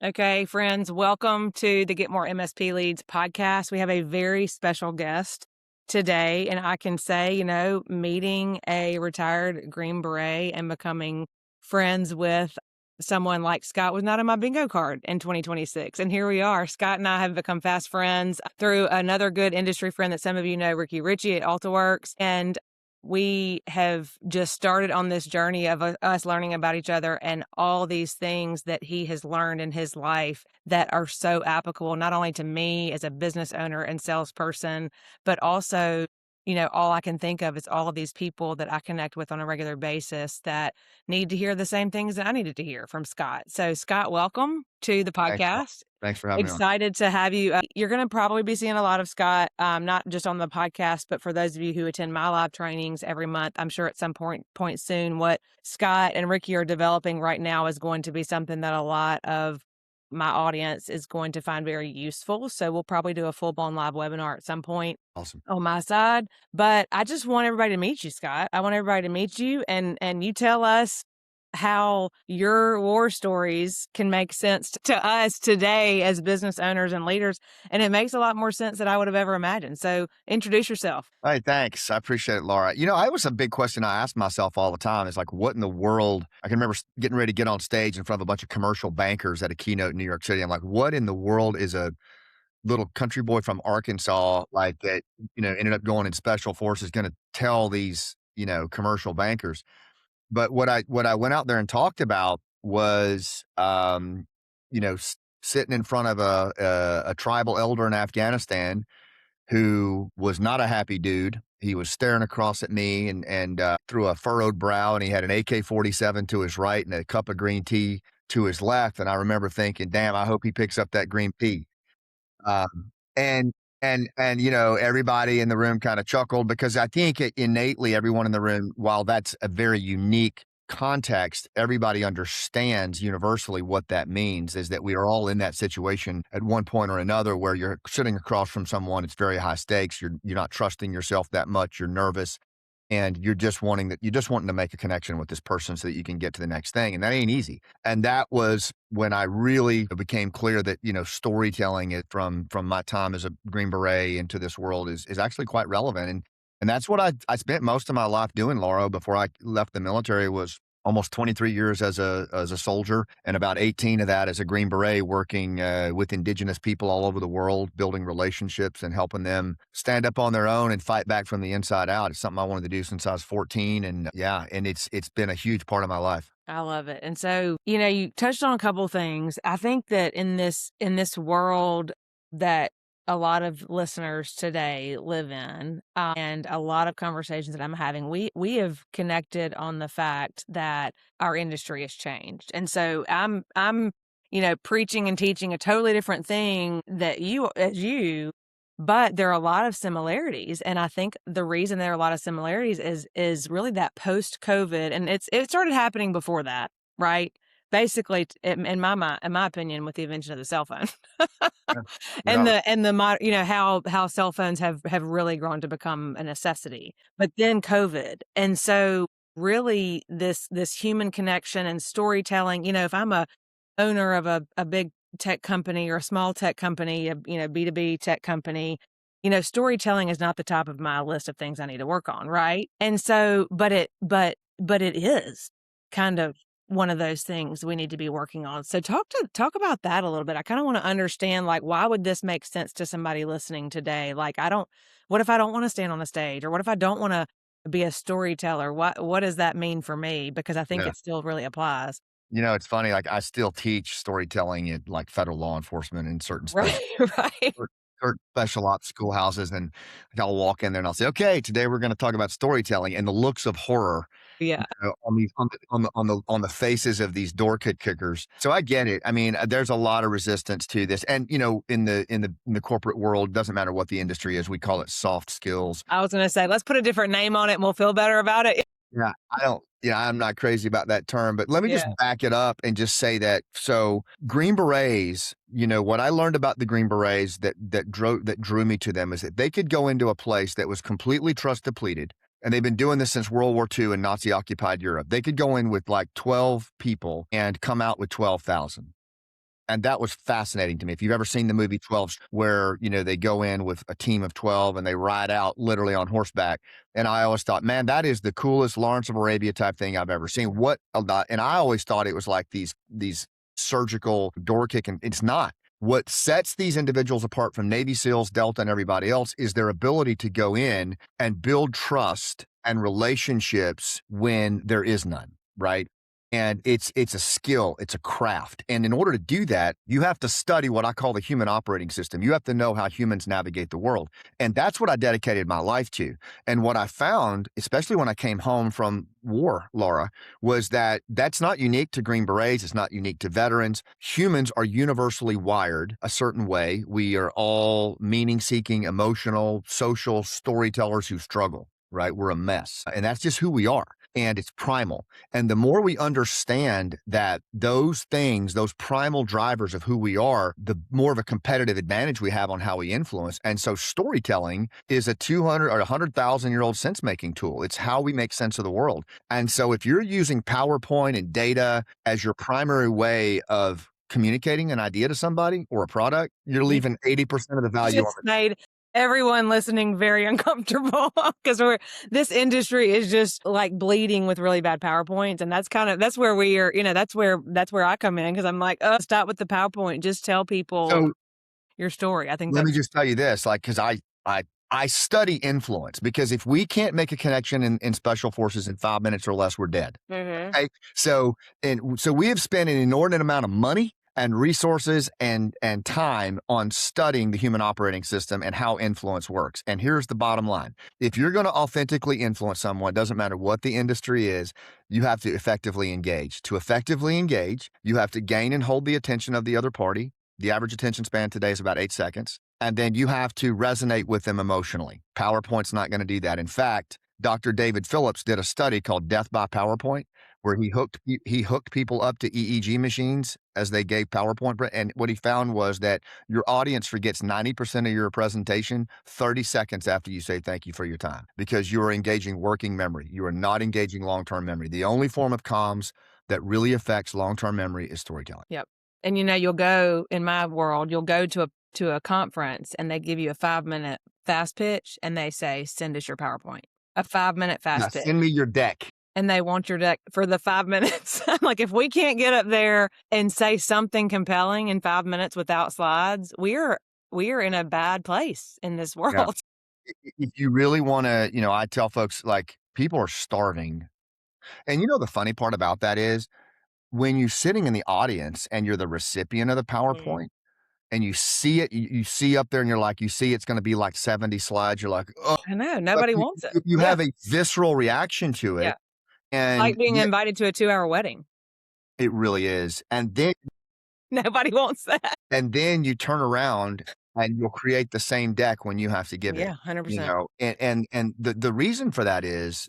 Okay, friends, welcome to the Get More MSP Leads podcast. We have a very special guest today, and I can say, meeting a retired Green Beret and becoming friends with someone like Scott was not on my bingo card in 2026. And here we are. Scott and I have become fast friends through another good industry friend that some of you know, Ricky Ritchie at AltaWorks. And we have just started on this journey of us learning about each other and all these things that he has learned in his life that are so applicable, not only to me as a business owner and salesperson, but also, all I can think of is all of these people that I connect with on a regular basis that need to hear the same things that I needed to hear from Scott. So, Scott, welcome to the Thanks. podcast. Thanks for having me on. Excited to have you. You're going to probably be seeing a lot of Scott, not just on the podcast, but for those of you who attend my live trainings every month, I'm sure at some point soon, what Scott and Ricky are developing right now is going to be something that a lot of my audience is going to find very useful. So we'll probably do a full-blown live webinar at some point Awesome. on my side. But I just want everybody to meet you, Scott. I want everybody to meet you, and you tell us how your war stories can make sense to us today as business owners and leaders. And it makes a lot more sense than I would have ever imagined. So introduce yourself. Hey, thanks. I appreciate it, Laura. I was a big question I asked myself all the time is like, what in the world? I can remember getting ready to get on stage in front of a bunch of commercial bankers at a keynote in New York City. I'm like, what in the world is a little country boy from Arkansas like that, ended up going in special forces going to tell these, commercial bankers? But what I went out there and talked about was, sitting in front of a tribal elder in Afghanistan who was not a happy dude. He was staring across at me and through a furrowed brow, and he had an AK-47 to his right and a cup of green tea to his left. And I remember thinking, damn, I hope he picks up that green tea. Um, and everybody in the room kind of chuckled because I think innately everyone in the room, while that's a very unique context, everybody understands universally what that means is that we are all in that situation at one point or another where you're sitting across from someone. It's very high stakes. You're not trusting yourself that much. You're nervous. And you're just wanting to make a connection with this person so that you can get to the next thing. And that ain't easy. And that was when I really became clear that, storytelling from my time as a Green Beret into this world is actually quite relevant. And that's what I spent most of my life doing, Laura, before I left the military was almost 23 years as a soldier and about 18 of that as a Green Beret working with indigenous people all over the world, building relationships and helping them stand up on their own and fight back from the inside out. It's something I wanted to do since I was 14. And it's been a huge part of my life. I love it. And so, you touched on a couple of things. I think that in this world that a lot of listeners today live in, and a lot of conversations that I'm having, we have connected on the fact that our industry has changed. And so I'm preaching and teaching a totally different thing that you, but there are a lot of similarities. And I think the reason there are a lot of similarities is really that post-COVID, and it started happening before that, right? Basically, in my opinion, with the invention of the cell phone, Yeah. and Yeah. how cell phones have really grown to become a necessity. But then COVID, and so really this human connection and storytelling. If I'm a owner of a big tech company or a small tech company, B2B tech company, storytelling is not the top of my list of things I need to work on, right? And so, but it is kind of one of those things we need to be working on. So talk about that a little bit. I kind of want to understand, like, why would this make sense to somebody listening today? Like, what if I don't want to stand on a stage, or what if I don't want to be a storyteller? What does that mean for me? Because I think Yeah. it still really applies. It's funny. Like I still teach storytelling at like federal law enforcement in certain Right, special right. certain special ops schoolhouses, and I'll walk in there and I'll say, "Okay, today we're going to talk about storytelling," and the looks of horror Yeah. on the faces of these door kickers. So I get it. I mean, there's a lot of resistance to this, and in the corporate world, doesn't matter what the industry is, we call it soft skills. I was gonna say, let's put a different name on it and we'll feel better about it. Yeah, I'm not crazy about that term, but let me just Yeah. back it up and just say that. So Green Berets, what I learned about the Green Berets that drew me to them is that they could go into a place that was completely trust depleted. And they've been doing this since World War II in Nazi occupied Europe. They could go in with like 12 people and come out with 12,000. And that was fascinating to me. If you've ever seen the movie 12, where, they go in with a team of 12 and they ride out literally on horseback. And I always thought, man, that is the coolest Lawrence of Arabia type thing I've ever seen. What about, and I always thought it was like these surgical door kicking. It's not. What sets these individuals apart from Navy SEALs, Delta, and everybody else is their ability to go in and build trust and relationships when there is none, right? And it's a skill, it's a craft. And in order to do that, you have to study what I call the human operating system. You have to know how humans navigate the world. And that's what I dedicated my life to. And what I found, especially when I came home from war, Laura, was that that's not unique to Green Berets. It's not unique to veterans. Humans are universally wired a certain way. We are all meaning-seeking, emotional, social storytellers who struggle, right? We're a mess. And that's just who we are. And it's primal. And the more we understand that those things, those primal drivers of who we are, the more of a competitive advantage we have on how we influence. And so storytelling is a 200 or 100,000-year-old sense-making tool. It's how we make sense of the world. And so if you're using PowerPoint and data as your primary way of communicating an idea to somebody or a product, you're leaving 80% of the value on Just it. made everyone listening very uncomfortable because this industry is just like bleeding with really bad PowerPoints. And that's where we are, that's where I come in, because I'm like, oh, stop with the PowerPoint. Just tell people So your story. I think let me that's just tell you this, like, because I study influence, because if we can't make a connection in special forces in 5 minutes or less, we're dead. Mhm. Okay. So we have spent an inordinate amount of money and resources and time on studying the human operating system and how influence works. And here's the bottom line. If you're going to authentically influence someone, doesn't matter what the industry is, you have to effectively engage. To effectively engage, you have to gain and hold the attention of the other party. The average attention span today is about 8 seconds. And then you have to resonate with them emotionally. PowerPoint's not going to do that. In fact, Dr. David Phillips did a study called Death by PowerPoint, where he hooked people up to EEG machines as they gave PowerPoint. And what he found was that your audience forgets 90% of your presentation 30 seconds after you say thank you for your time, because you are engaging working memory. You are not engaging long-term memory. The only form of comms that really affects long-term memory is storytelling. Yep. And you'll go, in my world, you'll go to a conference and they give you a 5-minute fast pitch and they say, send us your PowerPoint. A 5-minute Now, fast pitch. send me your deck. And they want your deck for the 5 minutes. Like, if we can't get up there and say something compelling in 5 minutes without slides, we're in a bad place in this Yeah. world. If you really want to, I tell folks, like, people are starving. And the funny part about that is, when you're sitting in the audience and you're the recipient of the PowerPoint and you see it, you see up there and you're like, you see it's going to be like 70 slides. You're like, oh, I know. like Nobody wants it. you Yeah. have a visceral reaction to Yeah. it. And Like being invited to a 2-hour wedding. it really is. And then Nobody wants that. you turn around and you'll create the same deck when you have to give it. Yeah, 100%. And the reason for that is,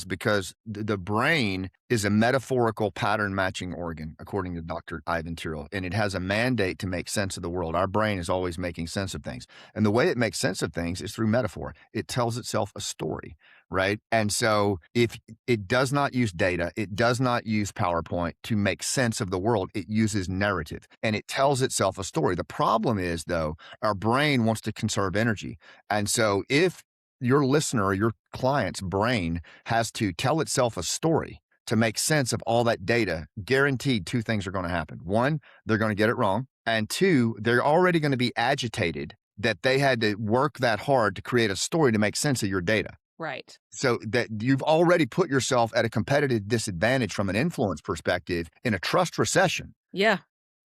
because the brain is a metaphorical pattern matching organ, according to Dr. Ivan Tyrrell, and it has a mandate to make sense of the world. Our brain is always making sense of things. And the way it makes sense of things is through metaphor. It tells itself a story, right? And so if it does not use data, it does not use PowerPoint to make sense of the world, it uses narrative and it tells itself a story. The problem is, though, our brain wants to conserve energy. And so if your listener or your client's brain has to tell itself a story to make sense of all that data, guaranteed 2 things are going to happen. 1, they're going to get it wrong. And 2, they're already going to be agitated that they had to work that hard to create a story to make sense of your data. Right. So that you've already put yourself at a competitive disadvantage from an influence perspective in a trust recession. Yeah.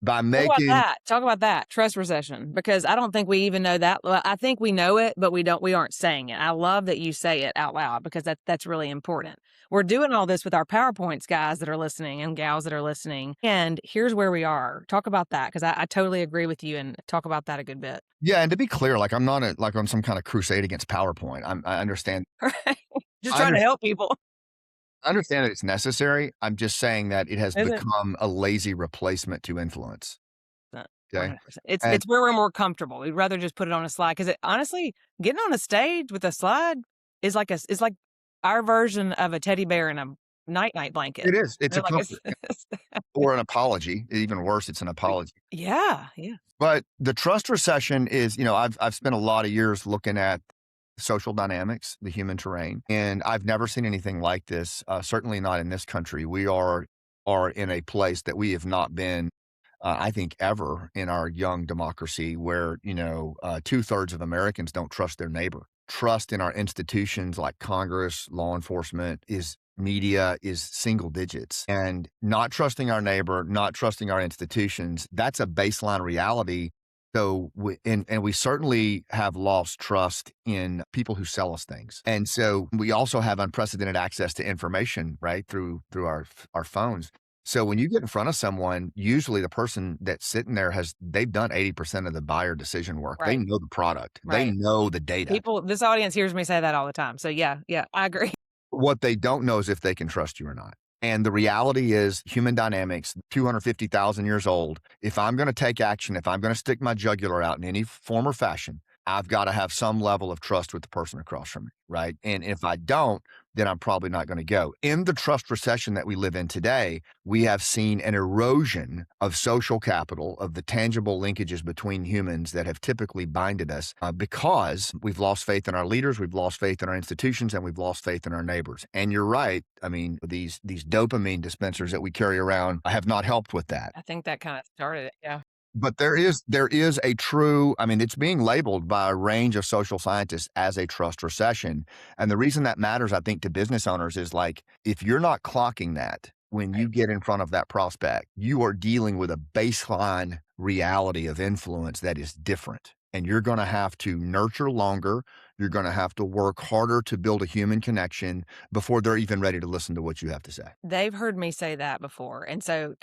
By Talk making about that. Talk about that. Trust recession, because I don't think we even know that. Well, I think we know it, but we aren't saying it. I love that you say it out loud, because that's really important. We're doing all this with our PowerPoints, guys that are listening and gals that are listening. And here's where we are. Talk about that, because I totally agree with you, and talk about that a good bit. Yeah, and to be clear, like, I'm not like on some kind of crusade against PowerPoint. I understand. Right. Just I trying under to help people. I understand that it's necessary. I'm just saying that it has Is it? become a lazy replacement to influence. Okay. 100%. It's And it's where we're more comfortable. We'd rather just put it on a slide, because honestly, getting on a stage with a slide is like our version of a teddy bear night blanket. It is. It's They're a like, comfort or an apology. Even worse, it's an apology. yeah, yeah, But the trust recession is, I've spent a lot of years looking at social dynamics, the human terrain, and I've never seen anything like this. Certainly not in this country. We are in a place that we have not been, I think, ever in our young democracy, where 2/3 of Americans don't trust their neighbor. Trust in our institutions like Congress, law enforcement, is media is single digits, and not trusting our neighbor, not trusting our institutions. That's a baseline reality. So and we certainly have lost trust in people who sell us things. And so we also have unprecedented access to information, right? Through our phones. So when you get in front of someone, usually the person that's sitting there they've done 80% of the buyer decision work. They right, know the product. They right. know the data. This audience hears me say that all the time. So yeah, yeah, I agree. What they don't know is if they can trust you or not. And the reality is human dynamics, 250,000 years old. If I'm going to take action, if I'm going to stick my jugular out in any form or fashion, I've got to have some level of trust with the person across from me, right? And if I don't, then I'm probably not going to go. In the trust recession that we live in today, we have seen an erosion of social capital, of the tangible linkages between humans that have typically binded us, because we've lost faith in our leaders, we've lost faith in our institutions, and we've lost faith in our neighbors. And you're right. I mean, these dopamine dispensers that we carry around have not helped with that. I think that kind of started it. Yeah. But there is a true, I mean, it's being labeled by a range of social scientists as a trust recession. And the reason that matters, I think, to business owners is, like, if you're not clocking that when you Right. get in front of that prospect, you are dealing with a baseline reality of influence that is different. And you're going to have to nurture longer. You're going to have to work harder to build a human connection before they're even ready to listen to what you have to say. They've heard me say that before. And so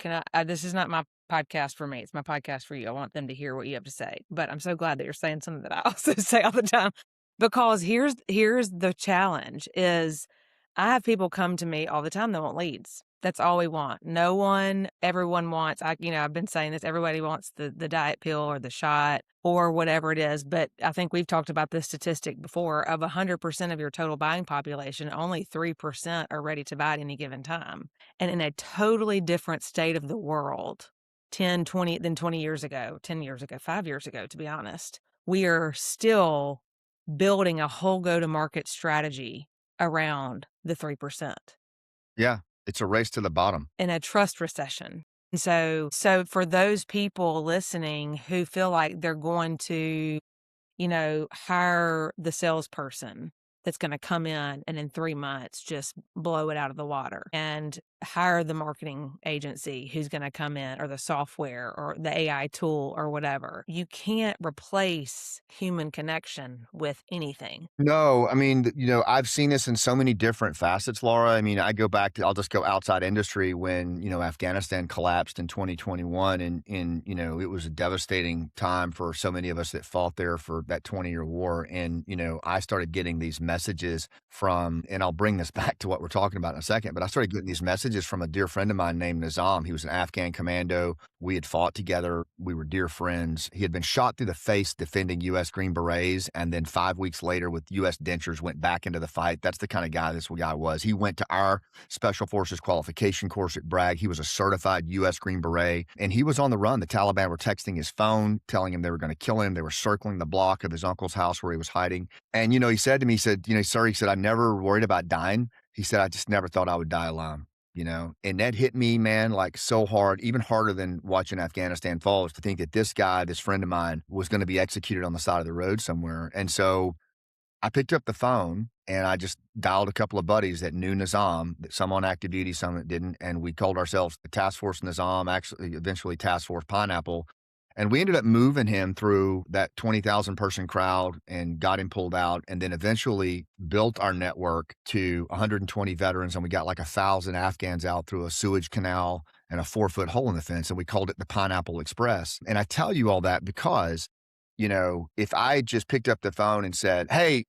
this is not my podcast for me. It's my podcast for you. I want them to hear what you have to say. But I'm so glad that you're saying something that I also say all the time. Because here's the challenge is I have people come to me all the time that want leads. That's all we want. Everyone wants, I've been saying this, everybody wants the diet pill or the shot or whatever it is. But I think we've talked about this statistic before. Of 100% of your total buying population, only 3% are ready to buy at any given time. And in a totally different state of the world, 20 years ago, 10 years ago, 5 years ago, to be honest, we are still building a whole go-to-market strategy around the 3% Yeah. It's a race to the bottom. in a trust recession. And so for those people listening who feel like they're going to, hire the salesperson that's going to come in and in 3 months just blow it out of the water, and hire the marketing agency who's going to come in, or the software or the AI tool or whatever. You can't replace human connection with anything. No, I mean, I've seen this in so many different facets, Laura. I mean, I'll just go outside industry when, Afghanistan collapsed in 2021, and it was a devastating time for so many of us that fought there for that 20-year war. And, I started getting these messages from, and I'll bring this back to what we're talking about in a second, but I started getting these messages from a dear friend of mine named Nizam. He was an Afghan commando. We had fought together. We were dear friends. He had been shot through the face defending U.S. Green Berets, and then 5 weeks later with U.S. dentures went back into the fight. That's the kind of guy this guy was. He went to our Special Forces qualification course at Bragg. He was a certified U.S. Green Beret, and he was on the run. The Taliban were texting his phone, telling him they were going to kill him. They were circling the block of his uncle's house where he was hiding. And, he said to me, sir, he said, I never worried about dying. He said, I just never thought I would die alone. And that hit me, man, like so hard, even harder than watching Afghanistan fall, is to think that this guy, this friend of mine, was going to be executed on the side of the road somewhere. And so I picked up the phone and I just dialed a couple of buddies that knew Nizam, some on active duty, some that didn't. And we called ourselves the Task Force Nizam, actually, eventually Task Force Pineapple. And we ended up moving him through that 20,000 person crowd and got him pulled out, and then eventually built our network to 120 veterans. And we got like 1,000 Afghans out through a sewage canal and a 4-foot hole in the fence. And we called it the Pineapple Express. And I tell you all that because, if I just picked up the phone and said, hey,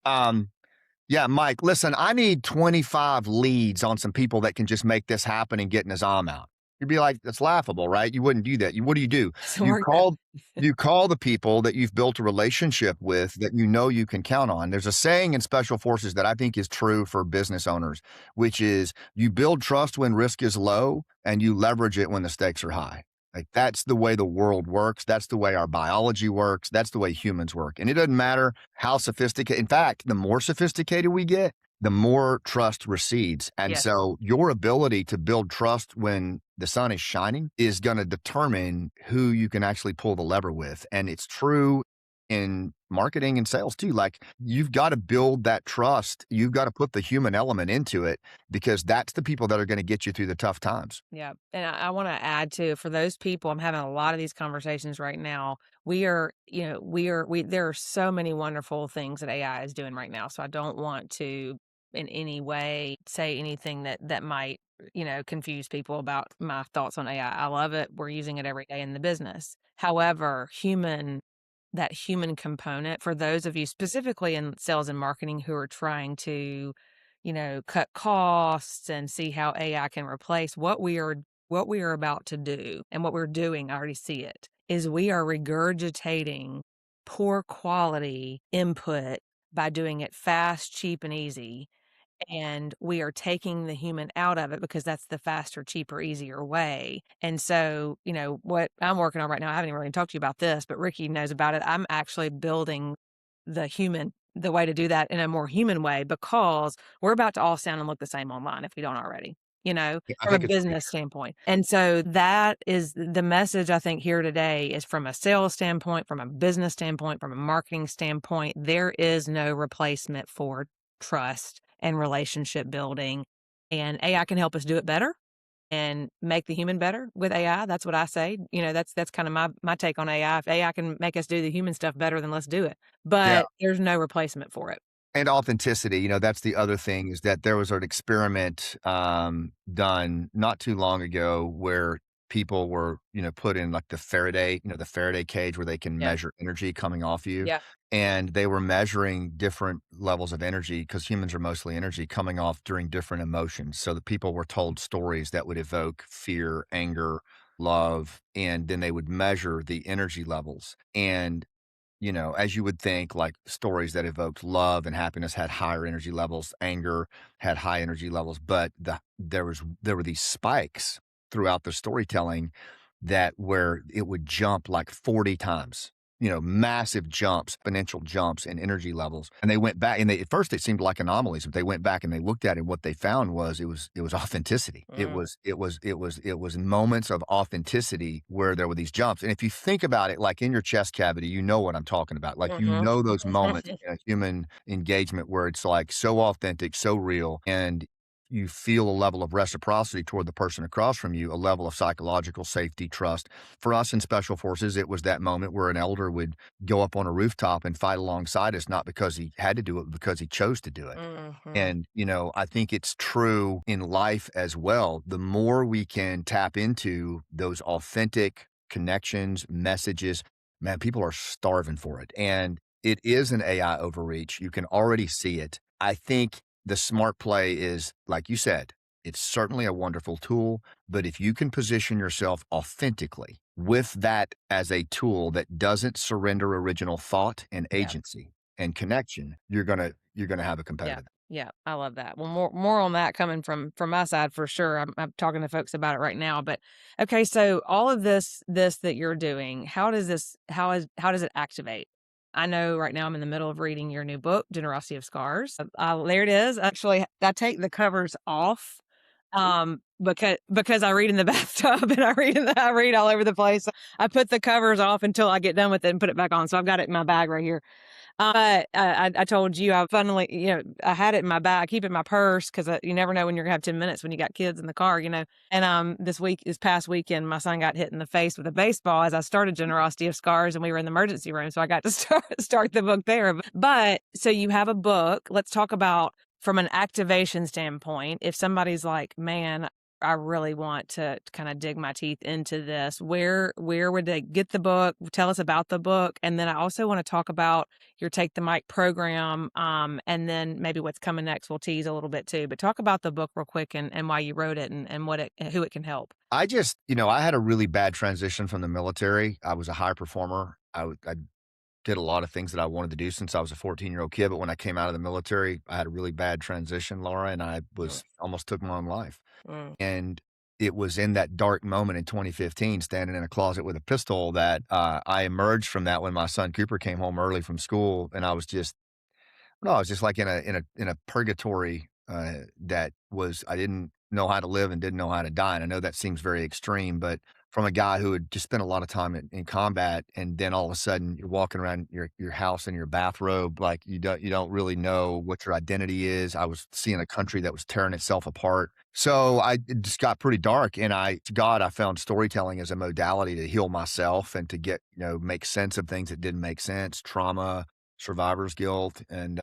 yeah, Mike, listen, I need 25 leads on some people that can just make this happen and get Nizam out. You'd be like, "That's laughable, right? You wouldn't do that." What do? Doesn't You work that. call you call the people that you've built a relationship with that you know you can count on. There's a saying in special forces that I think is true for business owners, which is you build trust when risk is low and you leverage it when the stakes are high. Like that's the way the world works. That's the way our biology works. That's the way humans work. And it doesn't matter how sophisticated. In fact, the more sophisticated we get, the more trust recedes. And Yes. so your ability to build trust when the sun is shining is going to determine who you can actually pull the lever with. And it's true in marketing and sales too. Like you've got to build that trust. You've got to put the human element into it because that's the people that are going to get you through the tough times. Yeah. And I want to add too, for those people, I'm having a lot of these conversations right now. There are so many wonderful things that AI is doing right now. So I don't want to in any way say anything that might, confuse people about my thoughts on AI. I love it. We're using it every day in the business. However, that human component for those of you specifically in sales and marketing who are trying to cut costs and see how AI can replace what we are about to do and what we're doing. I already see it is we are regurgitating poor quality input by doing it fast, cheap, and easy. And we are taking the human out of it because that's the faster, cheaper, easier way. And so, what I'm working on right now, I haven't even really talked to you about this, but Ricky knows about it. I'm actually building the way to do that in a more human way because we're about to all sound and look the same online if we don't already, Yeah, I from a think it's business standpoint. And so that is the message I think here today is from a sales standpoint, from a business standpoint, from a marketing standpoint, there is no replacement for trust and relationship building. And AI can help us do it better and make the human better with AI. That's what I say. That's kind of my take on AI. If AI can make us do the human stuff better, then let's do it. yeah. But there's no replacement for it. And authenticity, that's the other thing is that there was an experiment done not too long ago where people were, put in like the Faraday cage where they can Yeah. measure energy coming off you. Yeah. And they were measuring different levels of energy because humans are mostly energy coming off during different emotions. So the people were told stories that would evoke fear, anger, love, and then they would measure the energy levels. And as you would think, like stories that evoked love and happiness had higher energy levels, anger had high energy levels, but there were these spikes throughout the storytelling that where it would jump like 40 times. Massive jumps, exponential jumps in energy levels. And they went back and at first it seemed like anomalies, but they went back and they looked at it. What they found was it was authenticity. Mm. It was moments of authenticity where there were these jumps. And if you think about it, like in your chest cavity, you know what I'm talking about. Like, Mhm. those moments in a human engagement where it's like so authentic, so real. And you feel a level of reciprocity toward the person across from you, a level of psychological safety, trust. For us in special forces, it was that moment where an elder would go up on a rooftop and fight alongside us, not because he had to do it, but because he chose to do it. Mhm. And, I think it's true in life as well. The more we can tap into those authentic connections, messages, man, people are starving for it. And it is an AI overreach. You can already see it. I think the smart play is, like you said, it's certainly a wonderful tool, but if you can position yourself authentically with that as a tool that doesn't surrender original thought and Yeah. agency and connection, you're gonna have a Yeah. competitive. Yeah. I love that. Well, more on that coming from my side for sure. I'm talking to folks about it right now. But okay, so all of this that you're doing, how does it activate? I know right now I'm in the middle of reading your new book, Generosity of Scars. There it is. Actually, I take the covers off because I read in the bathtub and I read all over the place. I put the covers off until I get done with it and put it back on. So I've got it in my bag right here. I told you I funnily, I had it in my bag. I keep it in my purse because you never know when you're gonna have 10 minutes when you got kids in the car. And this past weekend, my son got hit in the face with a baseball as I started Generosity of Scars, and we were in the emergency room, so I got to start the book there. But so you have a book. Let's talk about from an activation standpoint. If somebody's like, man, I really want to kind of dig my teeth into this. Where would they get the book? Tell us about the book. And then I also want to talk about your Take the Mic program. And then maybe what's coming next we'll tease a little bit too. But talk about the book real quick and why you wrote it and who it can help. I just, I had a really bad transition from the military. I was a high performer. I did a lot of things that I wanted to do since I was a 14-year-old kid. But when I came out of the military, I had a really bad transition, Laura, and I Mm, was almost took my own life. mm, And it was in that dark moment in 2015, standing in a closet with a pistol, that I emerged from that when my son Cooper came home early from school, and I was just no, I was just like in a purgatory, that was I didn't know how to live and didn't know how to die, and I know that seems very extreme, but from a guy who had just spent a lot of time in combat, and then all of a sudden you're walking around your house in your bathrobe, like you don't really know what your identity is. I was seeing a country that was tearing itself apart. So it just got pretty dark, and to God, I found storytelling as a modality to heal myself and to get, make sense of things that didn't make sense, trauma, survivor's guilt, and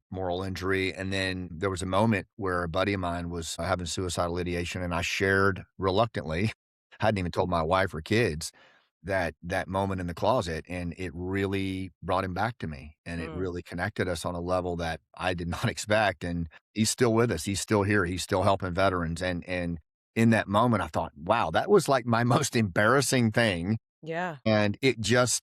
moral injury. And then there was a moment where a buddy of mine was having suicidal ideation, and I shared reluctantly, hadn't even told my wife or kids, that moment in the closet, and it really brought him back to me, and it mm. really connected us on a level that I did not expect. And he's still with us. He's still here. He's still helping veterans. And in that moment, I thought, wow, that was like my most embarrassing thing, Yeah. and it just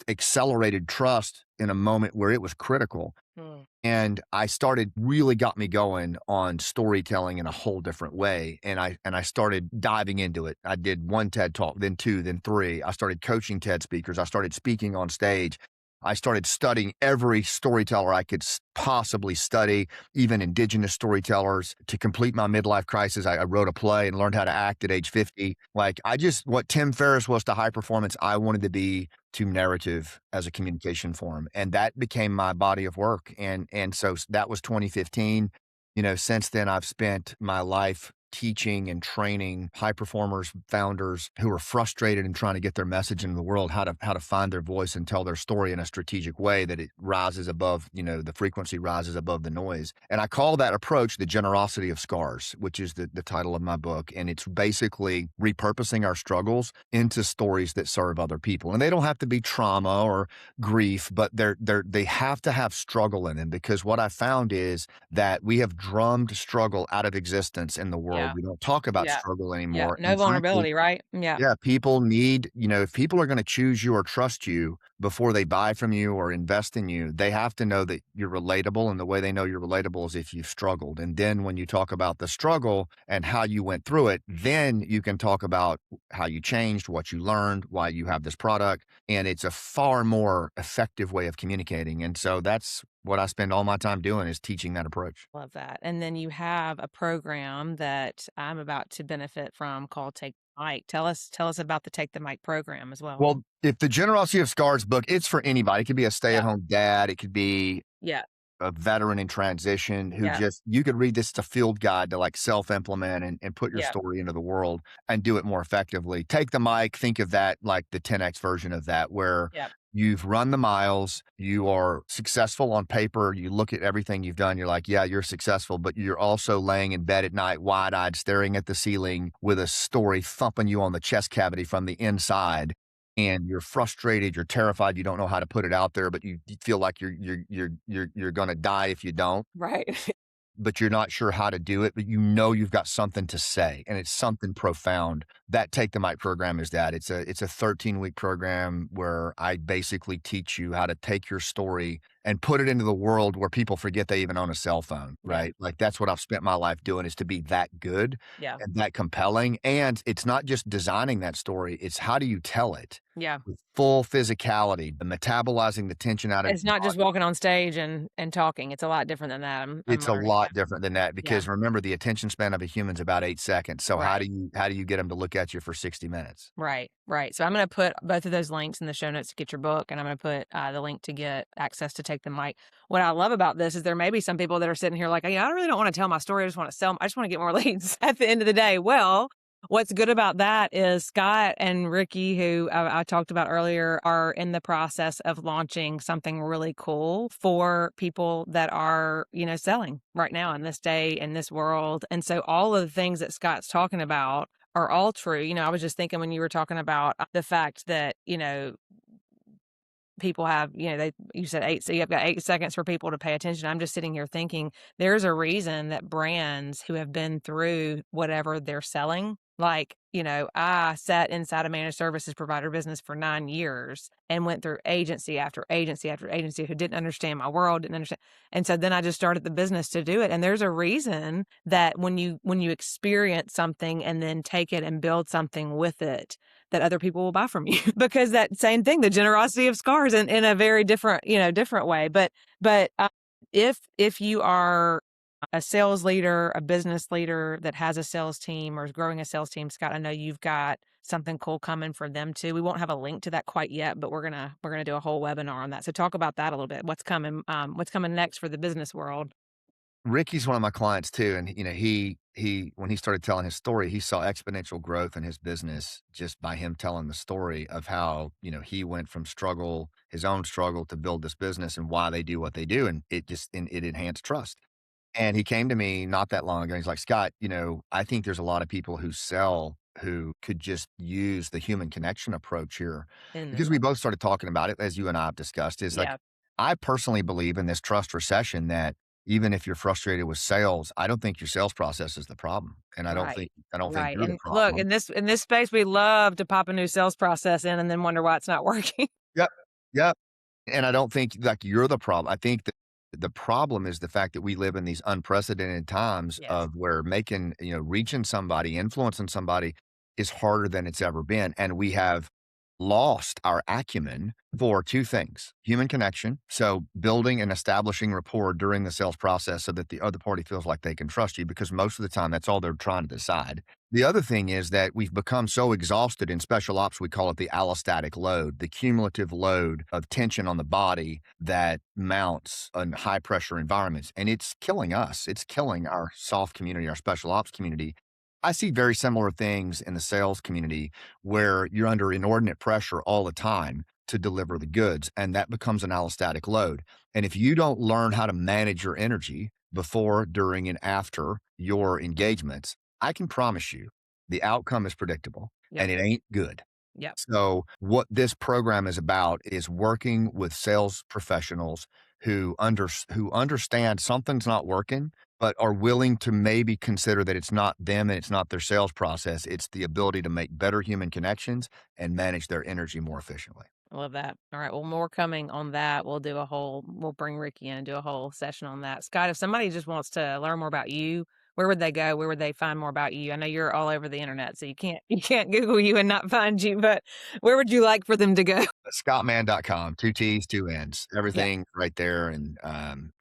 accelerated trust in a moment where it was critical. Mm, And I started really got me going on storytelling in a whole different way, and I started diving into it. I did 1 TED Talk, then 2, then 3. I started coaching TED speakers. I started speaking on stage. I started studying every storyteller I could possibly study, even indigenous storytellers. To complete my midlife crisis, I wrote a play and learned how to act at age 50. Like, what Tim Ferriss was to high performance, I wanted to be to narrative as a communication form, and that became my body of work. And so that was 2015. Since then, I've spent my life teaching and training high performers, founders who are frustrated and trying to get their message into the world, how to find their voice and tell their story in a strategic way that it rises above, the frequency rises above the noise. And I call that approach the generosity of scars, which is the title of my book. And it's basically repurposing our struggles into stories that serve other people. And they don't have to be trauma or grief, but they have to have struggle in them, because what I found is that we have drummed struggle out of existence in the world. yeah. We don't talk about Yeah. struggle Yeah. anymore. No And frankly, vulnerability, right? Yeah. yeah, people need, if people are going to choose you or trust you before they buy from you or invest in you, they have to know that you're relatable. And the way they know you're relatable is if you've struggled. And then when you talk about the struggle and how you went through it, then you can talk about how you changed, what you learned, why you have this product. And it's a far more effective way of communicating. And so that's what I spend all my time doing, is teaching that approach. Love that. And then you have a program that I'm about to benefit from called Take the Mic. Tell us about the Take the Mic program as well. Well, if the Generosity of Scars book, it's for anybody. It could be a stay Yeah. at home dad. It could be Yeah. a veteran in transition who Yeah. just, you could read this, it's a field guide to like self-implement and put your Yeah. story into the world and do it more effectively. Take the mic, think of that like the 10x version of that, where Yeah. you've run the miles, you are successful on paper, you look at everything you've done, you're like, yeah, you're successful, but you're also laying in bed at night, wide-eyed, staring at the ceiling with a story thumping you on the chest cavity from the inside, and you're frustrated, you're terrified, you don't know how to put it out there, but you feel like you're gonna die if you don't, Right. but you're not sure how to do it, but you've got something to say, and it's something profound. That Take the Mic program is that. It's a 13-week program where I basically teach you how to take your story and put it into the world where people forget they even own a cell phone, Yeah. right? Like, that's what I've spent my life doing, is to be that good Yeah. and that compelling. And it's not just designing that story, it's how do you tell it Yeah. with full physicality, the metabolizing the tension out of It's your not just body. walking on stage and talking. It's a lot different than that. I'm It's a learning. Yeah. lot different than that, Yeah. because remember, the attention span of a human's about 8 seconds. So how do Right. you how do you get them to look at you for 60 minutes? Right. Right. So I'm going to put both of those links in the show notes to get your book, and I'm going to put the link to get access to Take the Mic. What I love about this is there may be some people that are sitting here like, yeah, I really don't want to tell my story. I just want to sell. I just want to get more leads at the end of the day. Well, what's good about that is Scott and Ricky, who I talked about earlier, are in the process of launching something really cool for people that are, selling right now in this day, in this world. And so all of the things that Scott's talking about are all true. I was just thinking when you were talking about the fact that, people have, you said eight, so you've got 8 seconds for people to pay attention. I'm just sitting here thinking there's a reason that brands who have been through whatever they're selling Like, I sat inside a managed services provider business for 9 years and went through agency after agency after agency who didn't understand my world, didn't understand. And so then I just started the business to do it. And there's a reason that when you experience something and then take it and build something with it, that other people will buy from you because that same thing, the generosity of scars in a very different, different way. But if you are a sales leader, a business leader that has a sales team or is growing a sales team, Scott, I know you've got something cool coming for them too. We won't have a link to that quite yet, but we're gonna do a whole webinar on that. So talk about that a little bit. What's coming next for the business world? Ricky's one of my clients too, and he when he started telling his story, he saw exponential growth in his business just by him telling the story of how, he went from his own struggle to build this business and why they do what they do, and it enhanced trust. And he came to me not that long ago. He's like, "Scott, I think there's a lot of people who sell who could just use the human connection approach here." In the Because we both started talking about it, as you and I have discussed, is like, Yeah, I personally believe in this trust recession that even if you're frustrated with sales, I don't think your sales process is the problem. And right. I don't think Right. you're the And look, problem. in this space, we love to pop a new sales process in and then wonder why it's not working. Yep. Yep. And I don't think like you're the problem. I think that the problem is the fact that we live in these unprecedented times Yes. of where reaching somebody, influencing somebody is harder than it's ever been. And we have lost our acumen for two things: human connection. So building and establishing rapport during the sales process so that the other party feels like they can trust you, because most of the time that's all they're trying to decide. The other thing is that we've become so exhausted in special ops, we call it the allostatic load, the cumulative load of tension on the body that mounts in high pressure environments. And it's killing us. It's killing our soft community, our special ops community. I see very similar things in the sales community where you're under inordinate pressure all the time to deliver the goods, and that becomes an allostatic load. And if you don't learn how to manage your energy before, during, and after your engagements, I can promise you the outcome is predictable Yep. and it ain't good. Yep. So, what this program is about is working with sales professionals who understand something's not working, but are willing to maybe consider that it's not them and it's not their sales process. It's the ability to make better human connections and manage their energy more efficiently. I love that. All right. Well, more coming on that. We'll bring Ricky in and do a whole session on that. Scott, if somebody just wants to learn more about you, where would they go? Where would they find more about you? I know you're all over the internet, so you can't Google you and not find you, but where would you like for them to go? Scottman.com, two T's, two N's, Yeah. everything right there. And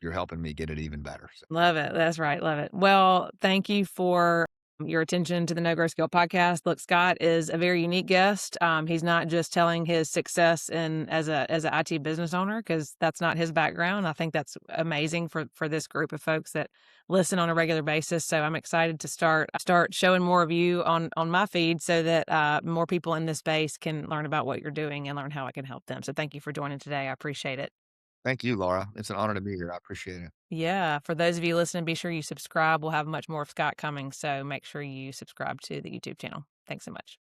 you're helping me get it even better. So Love it. That's right. Love it. Well, thank you for your attention to the No Grow Skill podcast. Look, Scott is a very unique guest. He's not just telling his success in as a IT business owner, because that's not his background. I think that's amazing for this group of folks that listen on a regular basis. So I'm excited to start showing more of you on my feed so that more people in this space can learn about what you're doing and learn how I can help them. So thank you for joining today. I appreciate it. thank you, Laura. It's an honor to be here. I appreciate it. Yeah, for those of you listening, be sure you subscribe. We'll have much more of Scott coming, so make sure you subscribe to the YouTube channel. Thanks so much.